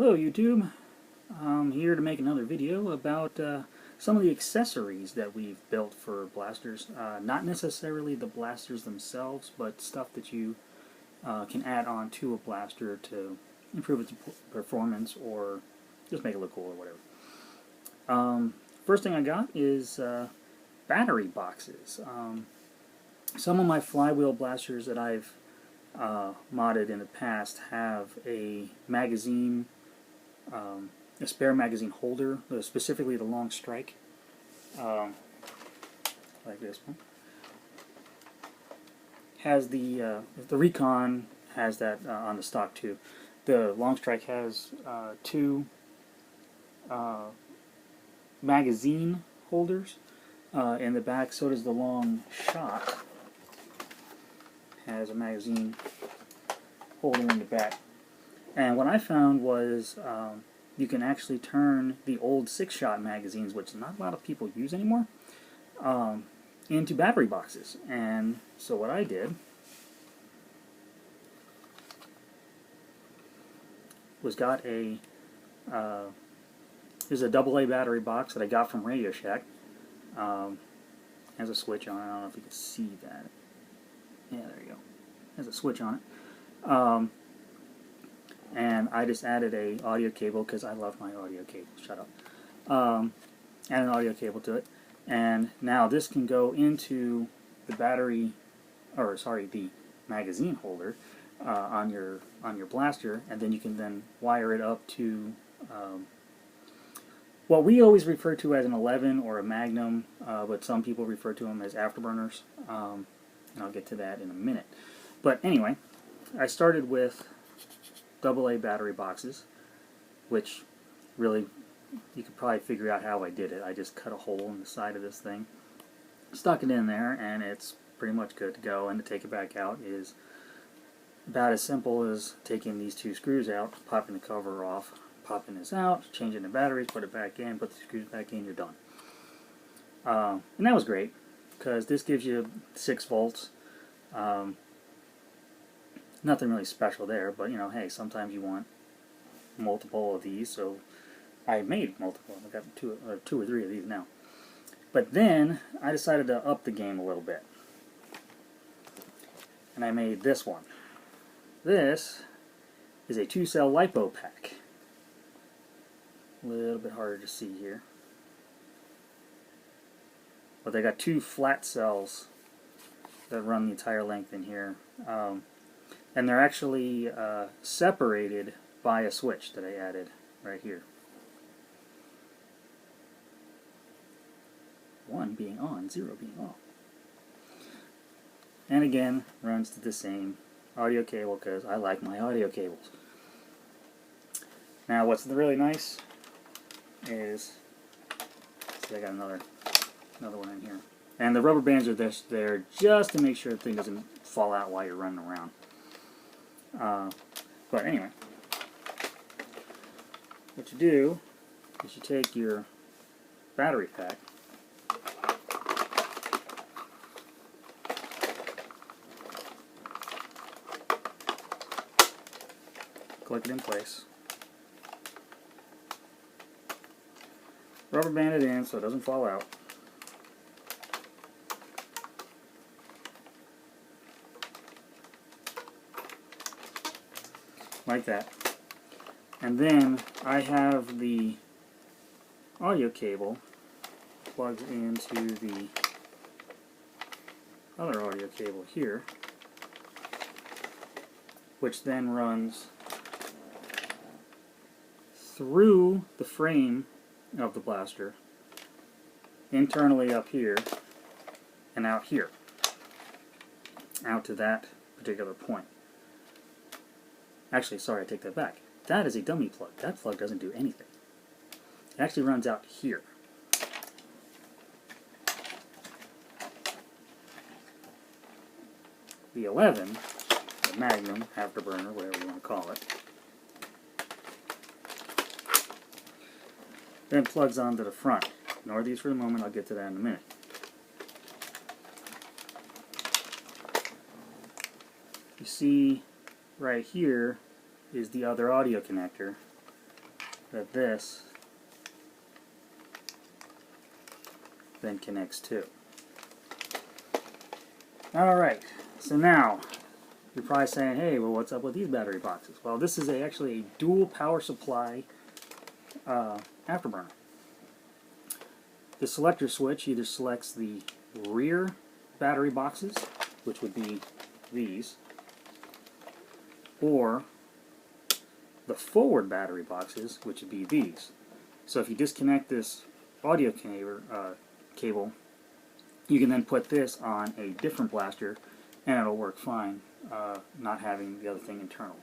Hello YouTube, I'm here to make another video about some of the accessories that we've built for blasters. Not necessarily the blasters themselves, but stuff that you can add on to a blaster to improve its performance or just make it look cool or whatever. First thing I got is battery boxes. Some of my flywheel blasters that I've modded in the past have a magazine, a spare magazine holder, specifically the long strike, like this one. Has the Recon has that on the stock too. The long strike has two magazine holders in the back. So does the long shot. Has a magazine holder in the back. And what I found was you can actually turn the old 6-shot magazines, which not a lot of people use anymore, into battery boxes. And so what I did was got a there's a AA battery box that I got from Radio Shack. Has a switch on it. I don't know if you can see that. Yeah, there you go. Has a switch on it. And I just added a audio cable because I love my audio cable. Shut up. Add an audio cable to it, and now this can go into the battery, or sorry, the magazine holder on your blaster, and then you can then wire it up to what we always refer to as an 11 or a Magnum, but some people refer to them as afterburners. And I'll get to that in a minute. But anyway, I started with AA battery boxes, which really, you could probably figure out how I did it. I just cut a hole in the side of this thing, stuck it in there, and it's pretty much good to go. And to take it back out is about as simple as taking these two screws out, popping the cover off, popping this out, changing the batteries, put it back in, put the screws back in, you're done. And that was great, because this gives you 6 volts. Nothing really special there, but you know, hey, sometimes you want multiple of these, so I made multiple. I got two or three of these now. But then I decided to up the game a little bit, and I made this one. This is a 2-cell LiPo pack. A little bit harder to see here, but they got 2 flat cells that run the entire length in here. And they're actually separated by a switch that I added right here. 1 being on, 0 being off. And again, runs to the same audio cable because I like my audio cables. Now what's really nice is, see, I got another one in here. And the rubber bands are there just to make sure the thing doesn't fall out while you're running around. But anyway, what you do is you take your battery pack, click it in place, rubber band it in so it doesn't fall out. Like that. And then I have the audio cable plugged into the other audio cable here, which then runs through the frame of the blaster, internally up here, and out here, out to that particular point. Actually, sorry, I take that back. That is a dummy plug. That plug doesn't do anything. It actually runs out here. The 11, the Magnum, afterburner, whatever you want to call it, then plugs onto the front. Ignore these for the moment, I'll get to that in a minute. You see right here is the other audio connector that this then connects to. Alright, so now you're probably saying, hey, well, what's up with these battery boxes? Well, this is actually a dual power supply afterburner. The selector switch either selects the rear battery boxes, which would be these, or the forward battery boxes, which would be these. So if you disconnect this audio cable, you can then put this on a different blaster and it'll work fine, not having the other thing internal.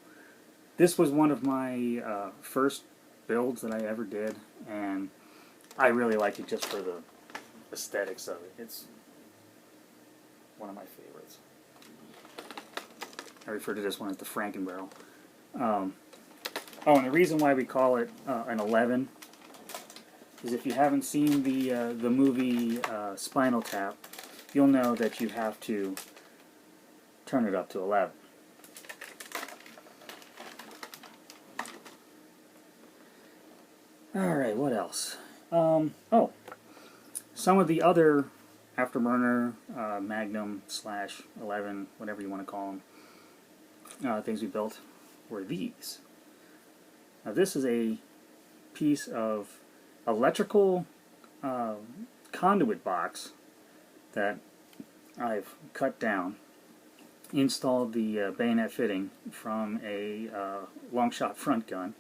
This was one of my first builds that I ever did, and I really liked it just for the aesthetics of it. It's one of my favorites. I refer to this one as the Frankenbarrel. Oh, and the reason why we call it an 11 is if you haven't seen the movie Spinal Tap, you'll know that you have to turn it up to 11. Alright, what else? Oh, some of the other Afterburner, Magnum / 11, whatever you want to call them, things we built were these. Now this is a piece of electrical conduit box that I've cut down, installed the bayonet fitting from a long shot front gun,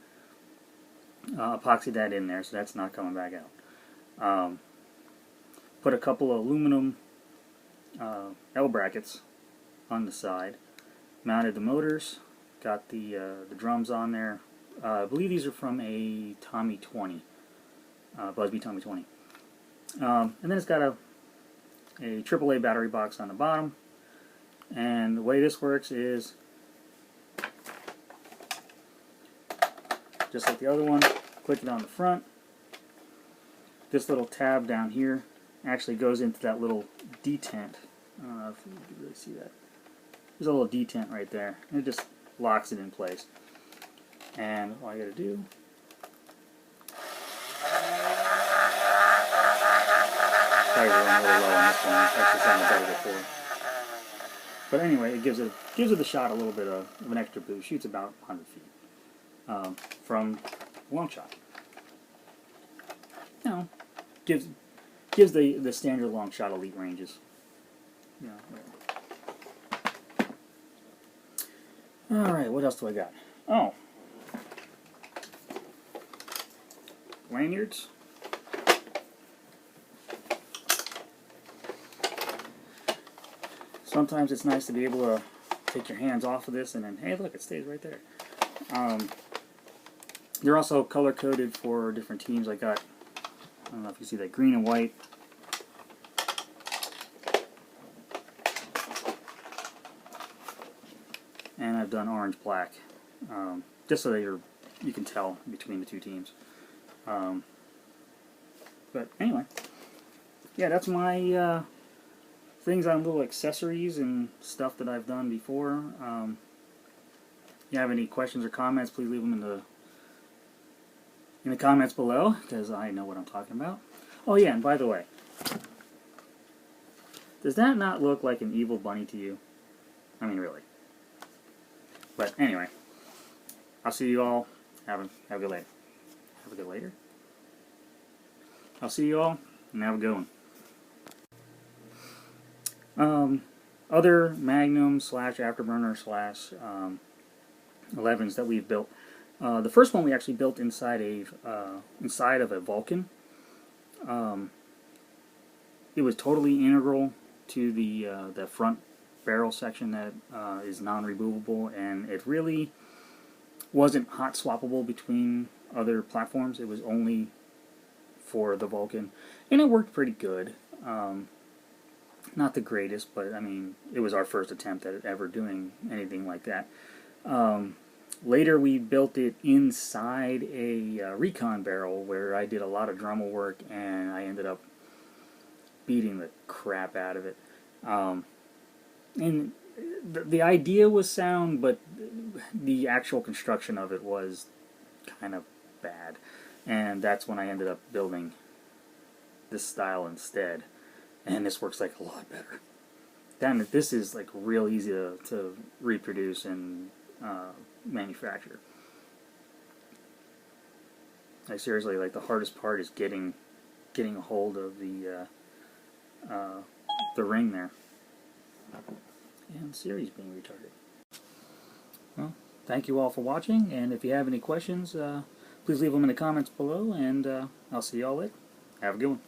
epoxied that in there so that's not coming back out. Put a couple of aluminum L brackets on the side, mounted the motors, got the drums on there. I believe these are from a Tommy 20, Busby Tommy 20. And then it's got a AAA battery box on the bottom. And the way this works is just like the other one, click it on the front. This little tab down here actually goes into that little detent. I don't know if you can really see that. There's a little detent right there. And it just locks it in place. And all I gotta do, probably running a little low on this one. Actually sounded better before. But anyway, it gives it the shot a little bit of an extra boost. Shoots about 100 feet from long shot. You know, gives the standard long shot elite ranges. You know, all right, what else do I got? Oh. Lanyards. Sometimes it's nice to be able to take your hands off of this and then, hey, look, it stays right there. They're also color coded for different teams. I got, I don't know if you see that, green and white. And I've done orange black, just so that you can tell between the two teams. But anyway, yeah, that's my things on little accessories and stuff that I've done before. If you have any questions or comments, please leave them in the comments below, because I know what I'm talking about. Oh yeah, and by the way, does that not look like an evil bunny to you? I mean, really. But anyway, I'll see you all. Have a good later. Have a good later. I'll see you all, and have a good one. Other Magnum / Afterburner / 11s that we've built. The first one we actually built inside of a Vulcan. It was totally integral to the front barrel section that is non-removable, and it really wasn't hot swappable between other platforms. It was only for the Vulcan, and it worked pretty good. Not the greatest, but I mean, it was our first attempt at ever doing anything like that. Later we built it inside a recon barrel where I did a lot of Dremel work, and I ended up beating the crap out of it. And the idea was sound, but the actual construction of it was kind of bad. And that's when I ended up building this style instead. And this works like a lot better. This is like real easy to reproduce and manufacture. Like seriously, like the hardest part is getting a hold of the ring there. And Siri's being retarded. Well, thank you all for watching, and if you have any questions, please leave them in the comments below, and I'll see y'all later. Have a good one.